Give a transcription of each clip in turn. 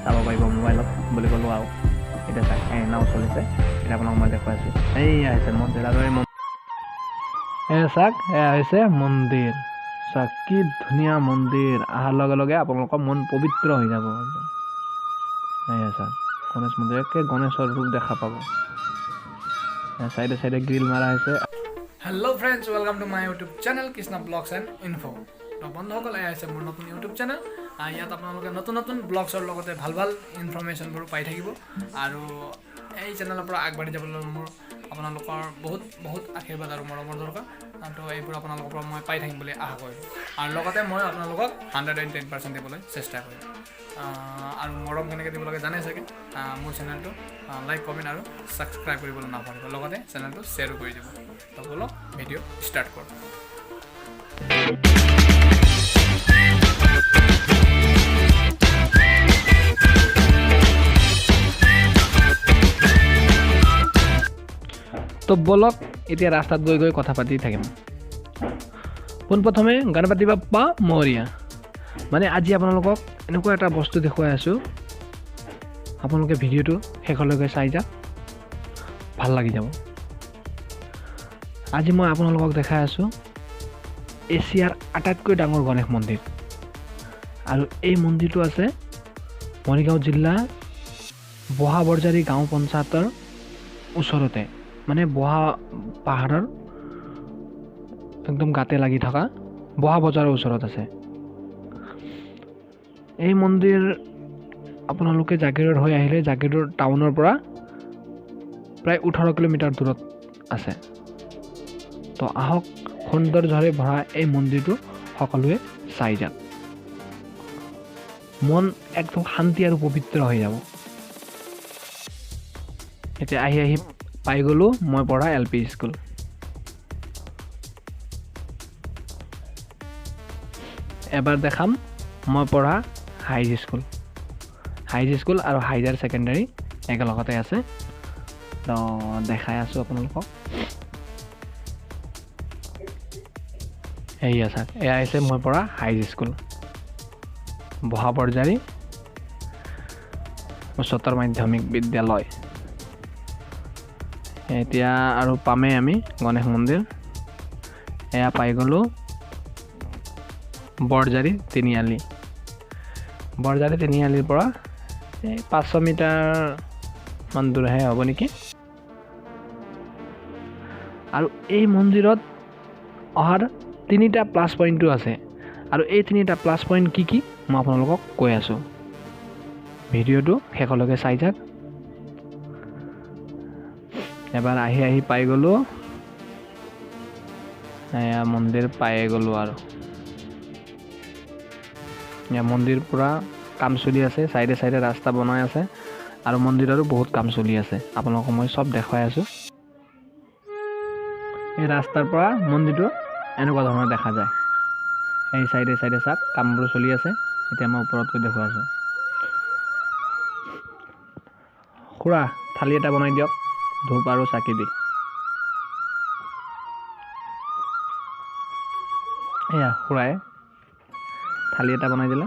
চাব পাৰিব মোবাইলত বুলি ক'লোঁ আৰু এতিয়া চাওক নাও চলিছে এতিয়া আপোনাক মই দেখুৱাই আছোঁ এয়া হৈছে মন্দিৰ আৰু এই চাওক এয়া হৈছে মন্দিৰ চাওক কি ধুনীয়া মন্দিৰ অহাৰ লগে লগে আপোনালোকৰ মন পবিত্ৰ হৈ যাব এয়া চাওক গণেশ মন্দিৰ একে গণেশৰ ৰূপ দেখা পাব চাইডে চাইডে গ্ৰিল মাৰা হৈছে hello' friends welcome to my YouTube channel Krishna blogs and info তো বন্ধুসকল এয়া হৈছে মোৰ নতুন ইউটিউব চেনেল ইয়াত আপোনালোকে নতুন নতুন ব্লগছৰ লগতে ভাল ভাল ইনফৰমেশ্যনবোৰ পাই থাকিব আৰু এই চেনেলৰ পৰা আগবাঢ়ি যাবলৈ মোৰ আপোনালোকৰ বহুত বহুত আশীৰ্বাদ আৰু মৰমৰ দৰকাৰ তো এইবোৰ আপোনালোকৰ পৰা মই পাই থাকিম বুলি আশা কৰিলোঁ আৰু লগতে মই আপোনালোকক 110% দিবলৈ চেষ্টা কৰিম আৰু মৰম কেনেকৈ দিব লাগে জানে চাগে মোৰ চেনেলটো লাইক কমেণ্ট আৰু ছাবস্ক্ৰাইব কৰিবলৈ নাপাহৰিব লগতে চেনেলটো শ্বেয়াৰো কৰি দিব তো বলক ভিডিঅ' ষ্টাৰ্ট কৰোঁ তো বলক এতিয়া ৰাস্তাত গৈ গৈ কথা পাতি থাকিম পোনপ্ৰথমে গণপতি বাপ্পা মৌৰ্য মানে আজি আপোনালোকক এনেকুৱা এটা বস্তু দেখুৱাই আছোঁ আপোনালোকে ভিডিঅ'টো শেষলৈকে চাই যাওক ভাল লাগি যাব আজি মই আপোনালোকক দেখাই আছোঁ এছিয়াৰ আটাইতকৈ ডাঙৰ গণেশ মন্দিৰ আৰু এই মন্দিৰটো আছে মৰিগাঁও জিলা বহা বৰজাৰী গাঁও পঞ্চায়তৰ ওচৰতে মানে বহা পাহাৰৰ একদম গাতে লাগি থকা বহা বজাৰৰ ওচৰত আছে এই মন্দিৰ আপোনালোকে জাগিৰোড হৈ আহিলে জাগিৰোড টাউনৰ পৰা প্ৰায় 18 কিলোমিটাৰ দূৰত আছে তো আহক সৌন্দৰ্যৰে ভৰা এই মন্দিৰটো সকলোৱে চাই যাওক মন একদম শান্তি আৰু পবিত্ৰ হৈ যাব এতিয়া আহি পাই গ'লোঁ মই পঢ়া LP স্কুল এবাৰ দেখাম মই পঢ়া হাই স্কুল আৰু হাইজাৰ ছেকেণ্ডাৰী একেলগতে আছে তো দেখাই আছোঁ আপোনালোকক এয়া চাওক এয়া হৈছে মই পঢ়া হাই স্কুল বহা বৰজাৰী উচ্চতৰ মাধ্যমিক বিদ্যালয় এতিয়া আৰু পামেই আমি গণেশ মন্দিৰ এয়া পাই গ'লোঁ বৰজাৰী তিনিআলিৰ পৰা 500 মিটাৰ মান দূৰহে হ'ব নেকি আৰু এই মন্দিৰত অহাৰ 3টা প্লাছ পইণ্টটো আছে আৰু এই 3টা প্লাছ পইণ্ট কি মই আপোনালোকক কৈ আছোঁ ভিডিঅ'টো শেষলৈকে চাই যাওক এবাৰ আহি পাই গ'লোঁ এয়া মন্দিৰ পায়ে গ'লোঁ আৰু এয়া মন্দিৰ পূৰা কাম চলি আছে চাইডে চাইডে ৰাস্তা বনাই আছে আৰু মন্দিৰৰো বহুত কাম চলি আছে আপোনালোকক মই চব দেখুৱাই আছোঁ এই ৰাস্তাৰ পৰা মন্দিৰটো এনেকুৱা ধৰণৰ দেখা যায় এই চাইডে চাইডে চাওক কামবোৰ চলি আছে এতিয়া মই ওপৰত গৈ দেখুৱাই আছোঁ খুৰা থালি এটা বনাই দিয়ক ধূপ আৰু চাকি দি এয়া খুৰাই থালি এটা বনাই দিলে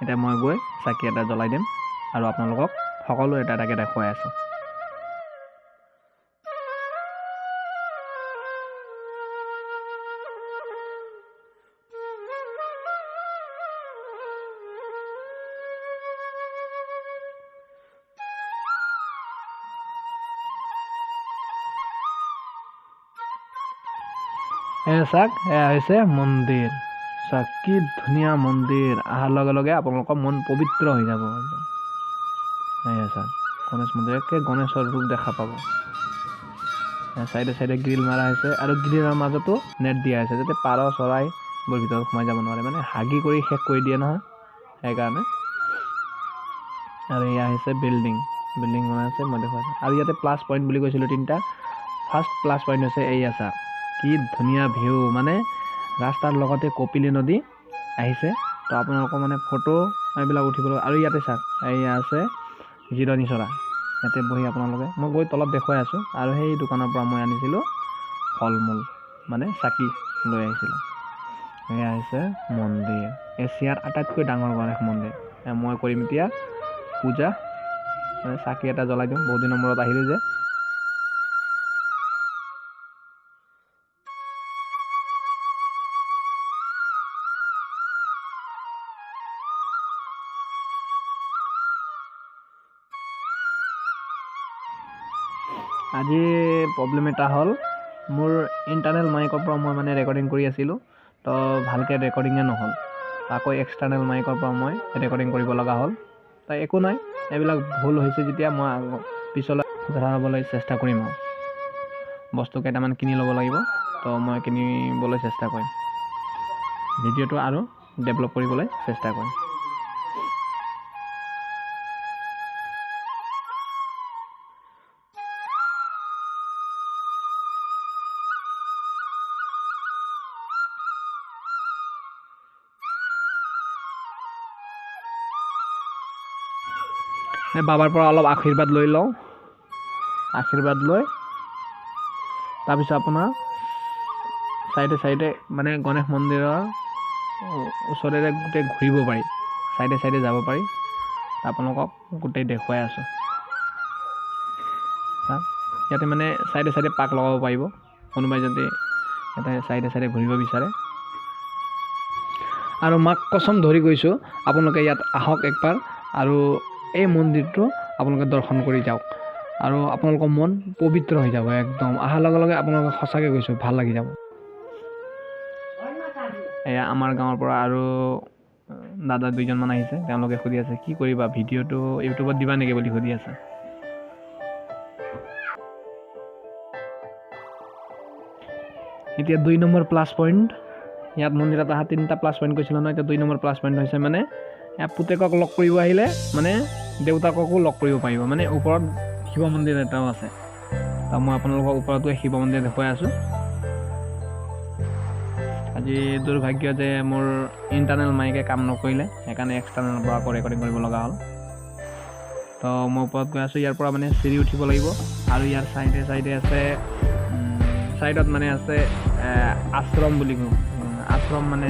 এতিয়া মই গৈ চাকি এটা জ্বলাই দিম আৰু আপোনালোকক সকলো এটা এটাকৈ দেখুৱাই আছোঁ এয়া চাওক এয়া হৈছে মন্দিৰ চাওক কি ধুনীয়া মন্দিৰ অহাৰ লগে লগে আপোনালোকৰ মন পবিত্ৰ হৈ যাব এয়া চাওক গণেশ মন্দিৰ একে গণেশৰ ৰূপ দেখা পাব চাইডে চাইডে গ্ৰিল মাৰা হৈছে আৰু গ্ৰিলৰ মাজতো নেট দিয়া হৈছে যাতে পাৰ চৰাইবোৰ ভিতৰত সোমাই যাব নোৱাৰে মানে হাগি কৰি শেষ কৰি দিয়ে নহয় সেইকাৰণে আৰু এয়া হৈছে বিল্ডিং বনাই আছে মই দেখুৱাইছোঁ আৰু ইয়াতে প্লাছ পইণ্ট বুলি কৈছিলোঁ 3টা ফাৰ্ষ্ট প্লাছ পইণ্ট হৈছে এয়া চাওক কি ধুনীয়া ভিউ মানে ৰাস্তাৰ লগতে কপিলী নদী আহিছে তো আপোনালোকৰ মানে ফটো এইবিলাক উঠিবলৈ আৰু ইয়াতে চাওক এয়া আছে জিৰণি চৰা ইয়াতে বহি আপোনালোকে মই গৈ তলত দেখুৱাই আছোঁ আৰু সেই দোকানৰ পৰা মই আনিছিলোঁ ফল মূল মানে চাকি লৈ আহিছিলোঁ এয়া হৈছে মন্দিৰ এছিয়াৰ আটাইতকৈ ডাঙৰ গণেশ মন্দিৰ মই কৰিম এতিয়া পূজা চাকি এটা জ্বলাই দিওঁ, বহুত দিনৰ মূৰত আহিলোঁ যে। আজি প্ৰব্লেম এটা হ'ল, মোৰ ইণ্টাৰনেল মাইকৰ পৰা মই মানে ৰেকৰ্ডিং কৰি আছিলোঁ, তো ভালকৈ ৰেকৰ্ডিঙে নহ'ল। আকৌ এক্সটাৰ্নেল মাইকৰ পৰা মই ৰেকৰ্ডিং কৰিব লগা হ'ল। তো একো নাই, এইবিলাক ভুল হৈছে যেতিয়া মই পিছলৈ শুধৰাবলৈ চেষ্টা কৰিম। আৰু বস্তু কেইটামান কিনি ল'ব লাগিব, তো মই কিনিবলৈ চেষ্টা কৰিম, ভিডিঅ'টো আৰু ডেভেলপ কৰিবলৈ চেষ্টা কৰিম। বাবাৰ পৰা অলপ আশীৰ্বাদ লৈ লওঁ, আশীৰ্বাদ লৈ তাৰপিছত আপোনাৰ চাইডে চাইডে মানে গণেশ মন্দিৰৰ ওচৰেৰে গোটেই ঘূৰিব পাৰি, চাইডে চাইডে যাব পাৰি। আপোনালোকক গোটেই দেখুৱাই আছোঁ। ইয়াতে মানে চাইডে চাইডে পাক লগাব পাৰিব, কোনোবাই যদি ইয়াতে চাইডে চাইডে ঘূৰিব বিচাৰে। আৰু মাক কচম ধৰি কৈছোঁ, আপোনালোকে ইয়াত আহক একবাৰ আৰু এই মন্দিৰটো আপোনালোকে দৰ্শন কৰি যাওক, আৰু আপোনালোকৰ মন পবিত্ৰ হৈ যাব একদম। অহাৰ লগে লগে আপোনালোকে সঁচাকৈ কৈছোঁ ভাল লাগি যাব। এয়া আমাৰ গাঁৱৰ পৰা আৰু দাদা দুইজনমান আহিছে, তেওঁলোকে সুধি আছে কি কৰিবা, ভিডিঅ'টো ইউটিউবত দিবা নেকি বুলি সুধি আছে। এতিয়া 2 নম্বৰ প্লাছ পইণ্ট, ইয়াত মন্দিৰত অহা 3টা প্লাছ পইণ্ট কৈছিলোঁ নহয়, এতিয়া 2 নম্বৰ প্লাছ পইণ্ট হৈছে মানে পুতেকক লগ কৰিব আহিলে মানে দেউতাককো লগ কৰিব পাৰিব। মানে ওপৰত শিৱ মন্দিৰ এটাও আছে, তো মই আপোনালোকক ওপৰতো শিৱ মন্দিৰ দেখুৱাই আছোঁ। আজি দুৰ্ভাগ্য যে মোৰ ইণ্টাৰনেল মাইকে কাম নকৰিলে, সেইকাৰণে এক্সটাৰ্নেলৰ পৰা আকৌ ৰেকৰ্ডিং কৰিব লগা হ'ল। তো মই ওপৰত গৈ আছোঁ, ইয়াৰ পৰা মানে চিৰি উঠিব লাগিব, আৰু ইয়াৰ চাইডে চাইডে আছে, চাইডত মানে আছে আশ্ৰম বুলি কওঁ, আশ্ৰম মানে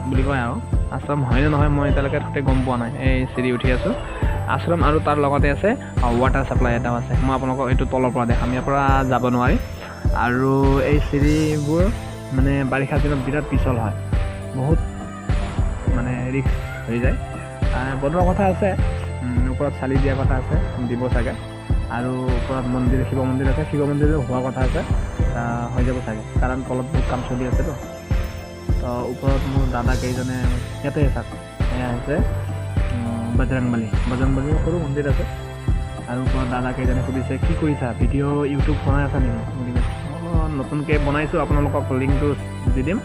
বুলি কয় আৰু আশ্ৰম হয়নে নহয় মই এতিয়ালৈকে তাতে গম পোৱা নাই। এই চিৰি উঠি আছোঁ, আশ্ৰম আৰু তাৰ লগতে আছে ৱাটাৰ ছাপ্লাই এটাও আছে। মই আপোনালোকক এইটো তলৰ পৰা দেখাম, ইয়াৰ পৰা যাব নোৱাৰি। আৰু এই চিৰিবোৰ মানে বাৰিষা দিনত বিৰাট পিছল হয়, বহুত মানে ৰিস্ক হৈ যায়। বনোৱাৰ কথা আছে, ওপৰত চালি দিয়াৰ কথা আছে, দিব চাগে। আৰু ওপৰত মন্দিৰ, শিৱ মন্দিৰ আছে, শিৱ মন্দিৰো হোৱাৰ কথা আছে, হৈ যাব চাগে, কাৰণ তলত বহুত কাম চলি আছেতো। তো ওপৰত মোৰ দাদা কেইজনে ইয়াতে চাওক, এয়া হৈছে বজৰংবলী সৰু মন্দিৰ আছে। আৰু ওপৰত দাদা কেইজনে সুধিছে কি কৰিছা, ভিডিঅ' ইউটিউব বনাই আছা নেকি বুলি কৈছে। নতুনকৈ বনাইছোঁ, আপোনালোকক লিংকটো দি দিম,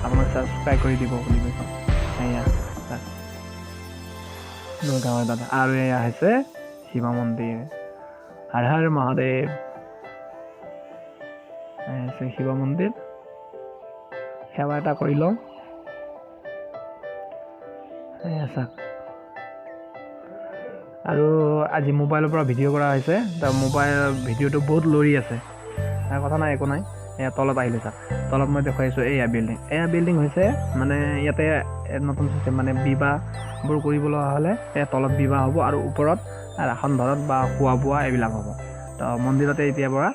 আপোনাক ছাবস্ক্ৰাইব কৰি দিব বুলি কৈছে। এয়া মোৰ গাঁৱৰ দাদা। আৰু এয়া হৈছে শিৱ মন্দিৰ, হৰ হৰ মহাদেৱ। এয়া হৈছে শিৱ মন্দিৰ, সেৱা এটা কৰি লওঁ। এয়া চাওক, আৰু আজি মোবাইলৰ পৰা ভিডিঅ' কৰা হৈছে, তাৰ মোবাইল ভিডিঅ'টো বহুত লৰি আছে, তাৰ কথা নাই, একো নাই। এয়া তলত আহিলে চাওক, তলত মই দেখুৱাইছোঁ এয়া বিল্ডিং হৈছে মানে ইয়াতে নতুন চিষ্টেম, মানে বিবাহবোৰ কৰিবলৈ হ'লে তলত বিবাহ হ'ব, আৰু ওপৰত ৰাসন ভৰত বা খোৱা বোৱা এইবিলাক হ'ব। তো মন্দিৰতে এতিয়াৰ পৰা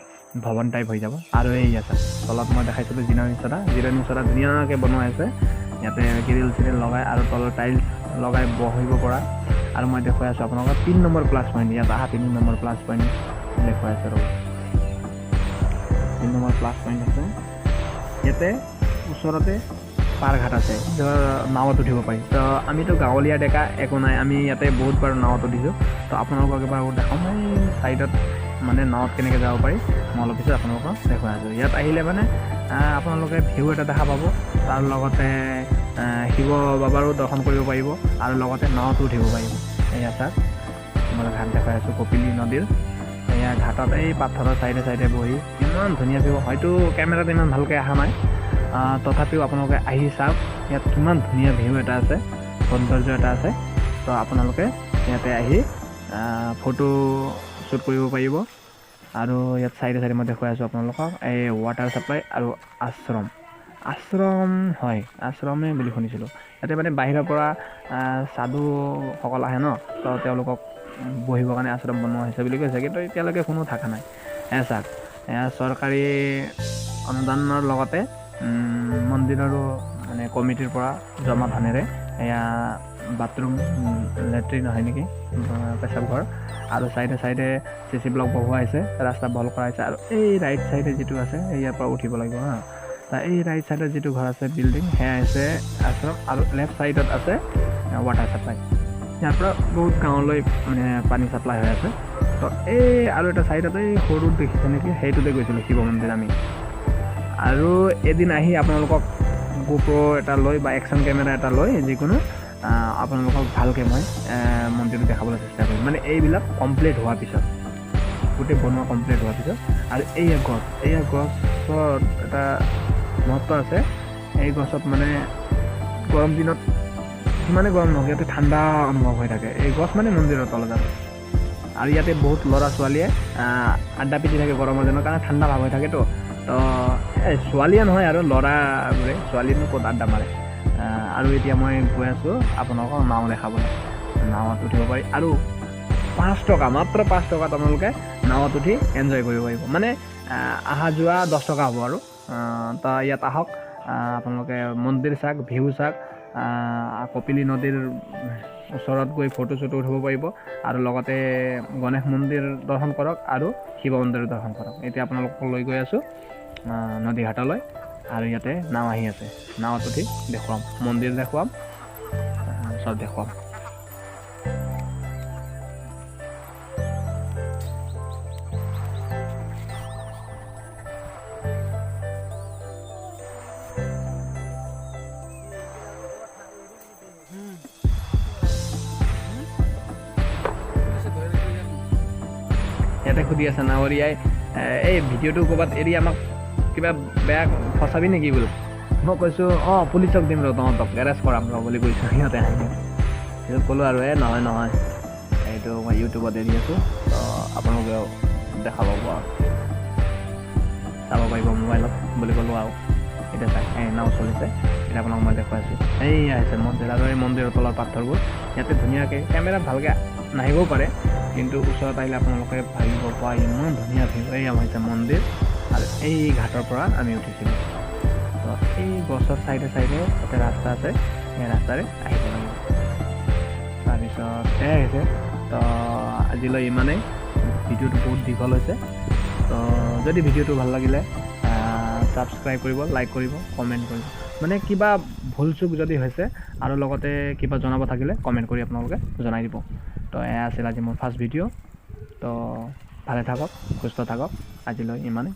ভৱন টাইপ হৈ যাব। আৰু এই আছে তলত মই দেখাইছিলোঁ জিৰণি চৰা ধুনীয়াকৈ বনোৱা আছে, ইয়াতে গ্ৰিল চিৰিল লগাই আৰু তলৰ টাইলছ লগাই বহিব পৰা। আৰু মই দেখুৱাই আছোঁ আপোনালোকক 3 নম্বৰ প্লাছ পইণ্ট, ইয়াত অহা 3 নম্বৰ প্লাছ পইণ্ট দেখুৱাই আছোঁ। ৰ'ব, 3 নম্বৰ প্লাছ পইণ্ট আছে, ইয়াতে ওচৰতে পাৰঘাট আছে, নাৱত উঠিব পাৰি। তো আমিতো গাঁৱলীয়া ডেকা, একো নাই, আমি ইয়াতে বহুতবাৰ নাৱত উঠিছোঁ। তো আপোনালোকক এবাৰ দেখাম, এই চাইডত মানে নাৱত কেনেকৈ যাব পাৰি, মই অলপ পিছত আপোনালোকক দেখুৱাই আছোঁ। ইয়াত আহিলে মানে আপোনালোকে ভিউ এটা দেখা পাব, তাৰ লগতে শিৱ বাবাৰো দৰ্শন কৰিব পাৰিব, আৰু লগতে নাৱতো উঠিব পাৰিব। এয়া চাওক, মই ঘাট দেখাই আছোঁ কপিলী নদীৰ। এয়া ঘাটত এই পাথৰৰ চাইডে চাইডে বহি ইমান ধুনীয়া ভিউ, হয়তো কেমেৰাত ইমান ভালকৈ অহা নাই, তথাপিও আপোনালোকে আহি চাওক, ইয়াত কিমান ধুনীয়া ভিউ এটা আছে, সৌন্দৰ্য এটা আছে। তো আপোনালোকে ইয়াতে আহি ফটো শ্বুট কৰিব পাৰিব। আৰু ইয়াত চাইডে চাইডে মই দেখুৱাই আছোঁ আপোনালোকক এই ৱাটাৰ ছাপ্লাই আৰু আশ্ৰম হয়, আশ্ৰমে বুলি শুনিছিলোঁ। ইয়াতে মানে বাহিৰৰ পৰা সাধুসকল আহে ন, তো তেওঁলোকক বহিবৰ কাৰণে আশ্ৰম বনোৱা হৈছে বুলি কৈছে, কিন্তু এতিয়ালৈকে কোনো থকা নাই। চাওক এয়া চৰকাৰী অনুদানৰ লগতে মন্দিৰৰো মানে কমিটিৰ পৰা জমা ধনেৰে এয়া বাথৰুম লেট্ৰিন হয় নেকি, পেচাব ঘৰ, আৰু চাইডে চাইডে CC ব্লক বহোৱা হৈছে, ৰাস্তা বহল কৰা হৈছে। আৰু এই ৰাইট চাইডে যিটো আছে ইয়াৰ পৰা উঠিব লাগিব হা। এই ৰাইট চাইডত যিটো ঘৰ আছে বিল্ডিং, সেয়া হৈছে আশ্ৰম, আৰু লেফ্ট চাইডত আছে ৱাটাৰ ছাপ্লাই। ইয়াৰ পৰা বহুত গাঁৱলৈ মানে পানী ছাপ্লাই হৈ আছে। তো এই আৰু এটা চাইডত এই সৰু দেখিছে নেকি, সেইটোতে গৈছিলোঁ শিৱ মন্দিৰ আমি। আৰু এদিন আহি আপোনালোকক GoPro এটা লৈ বা একশ্যন কেমেৰা এটা লৈ যিকোনো আপোনালোকক ভালকৈ মই মন্দিৰটো দেখাবলৈ চেষ্টা কৰিম, মানে এইবিলাক কমপ্লিট হোৱাৰ পিছত, গোটেই বনোৱা কমপ্লিট হোৱাৰ পিছত। আৰু এইয়া গছৰ এটা মহত্ব আছে। এই গছত মানে গৰম দিনত সিমানে গৰম নহয়, ইয়াতে ঠাণ্ডা অনুভৱ হৈ থাকে। এই গছ মানে মন্দিৰৰ তলত আছে। আৰু ইয়াতে বহুত ল'ৰা ছোৱালীয়ে আড্ডা পিটি থাকে গৰমৰ দিনৰ কাৰণে, ঠাণ্ডা ভাৱ হৈ থাকেতো। তো ছোৱালীয়ে নহয় আৰু ল'ৰাবোৰে, ছোৱালীনো ক'ত আড্ডা মাৰে। আৰু এতিয়া মই গৈ আছোঁ আপোনালোকক নাও দেখাবলৈ। নাৱত উঠিব পাৰি, আৰু 5 টকা, মাত্ৰ 5 টকাত আপোনালোকে নাৱত উঠি এনজয় কৰিব পাৰিব। মানে অহা যোৱা 10 টকা হ'ব আৰু। তো ইয়াত আহক, আপোনালোকে মন্দিৰ চাওক, ভিউ চাওক, কপিলী নদীৰ ওচৰত গৈ ফটো চটো উঠিব পাৰিব, আৰু লগতে গণেশ মন্দিৰ দৰ্শন কৰক আৰু শিৱ মন্দিৰ দৰ্শন কৰক। এতিয়া আপোনালোকক লৈ গৈ আছোঁ নদীঘাটলৈ, আৰু ইয়াতে নাও আহি আছে, নাৱত উঠি দেখুৱাম, মন্দিৰ দেখুৱাম, চব দেখুৱাম। ইয়াতে সুধি আছে নাৱৰীয়াই, এই ভিডিঅ'টো ক'ৰবাত এৰি আমাক কিবা বেয়া ফচাবি নেকি বোলো। মই কৈছোঁ পুলিচক দিম ৰ, তহঁতক এৰেষ্ট কৰাম ৰ বুলি কৈছোঁ। সিহঁতে হাঁহি পিছত ক'লোঁ আৰু নহয়, এইটো মই ইউটিউবত এৰি আছোঁ, তো আপোনালোকেও দেখা পাব আৰু চাব পাৰিব মোবাইলত বুলি ক'লোঁ। আৰু এতিয়া চাই নাও চলিছে, এতিয়া আপোনাক মই দেখুৱাইছোঁ। এই আহিছে মন্দিৰ, আৰু এই মন্দিৰৰ তলৰ পাথৰবোৰ ইয়াতে ধুনীয়াকৈ, কেমেৰাত ভালকৈ নাহিবও পাৰে, কিন্তু ওচৰত আহিলে আপোনালোকে ভাবিব পৰা ইমান ধুনীয়া ভিউ। এই হৈছে মন্দিৰ, আৰু এই ঘাটৰ পৰা আমি উঠিছিলোঁ। তো এই গছৰ চাইডে চাইডে তাতে ৰাস্তা আছে, সেই ৰাস্তাৰে আহিব লাগিব। তাৰপিছত এয়াই হৈছে। তো আজিলৈ ইমানেই, ভিডিঅ'টো বহুত দীঘল হৈছে। তো যদি ভিডিঅ'টো ভাল লাগিলে ছাবস্ক্ৰাইব কৰিব, লাইক কৰিব, কমেণ্ট কৰিব, মানে কিবা ভুল চুক যদি হৈছে আৰু লগতে কিবা জনাব থাকিলে কমেণ্ট কৰি আপোনালোকে জনাই দিব। তো এয়া আছিল আজি মোৰ ফাৰ্ষ্ট ভিডিঅ'। তো ভালে থাকক, সুস্থ থাকক, আজিলৈ ইমানেই।